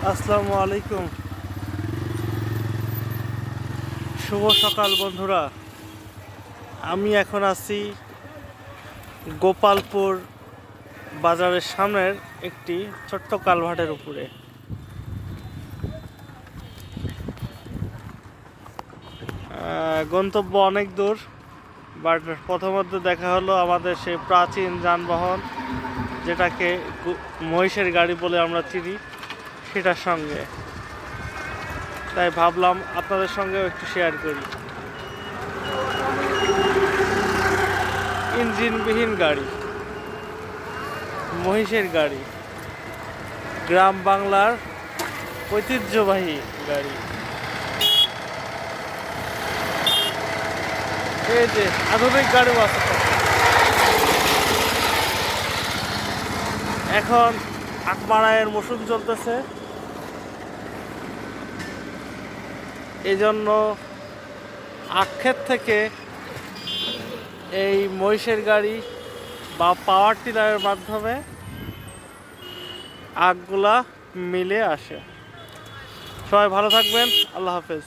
আসসালামু আলাইকুম, শুভ সকাল বন্ধুরা। আমি এখন আছি গোপালপুর বাজারের সামনের একটি ছোট্ট কালভার্টের উপরে। গন্তব্য অনেক দূর, বাট প্রথমত দেখা হলো আমাদের সেই প্রাচীন যানবাহন, যেটাকে মহিষের গাড়ি বলে আমরা চিনি, সেটার সঙ্গে। তাই ভাবলাম আপনাদের সঙ্গেও একটু শেয়ার করি। ইঞ্জিনবিহীন গাড়ি, মহিষের গাড়ি, গ্রাম বাংলার ঐতিহ্যবাহী গাড়ি। এই যে আধুনিক গাড়িও আছে। এখন আখ মাড়াইয়ের মৌসুম চলতেছে, এই জন্য আখক্ষেত থেকে এই মহিষের গাড়ি বা পাওয়ার টিলারের মাধ্যমে আখগুলা মিলে আসে। সবাই ভালো থাকবেন, আল্লাহ হাফেজ।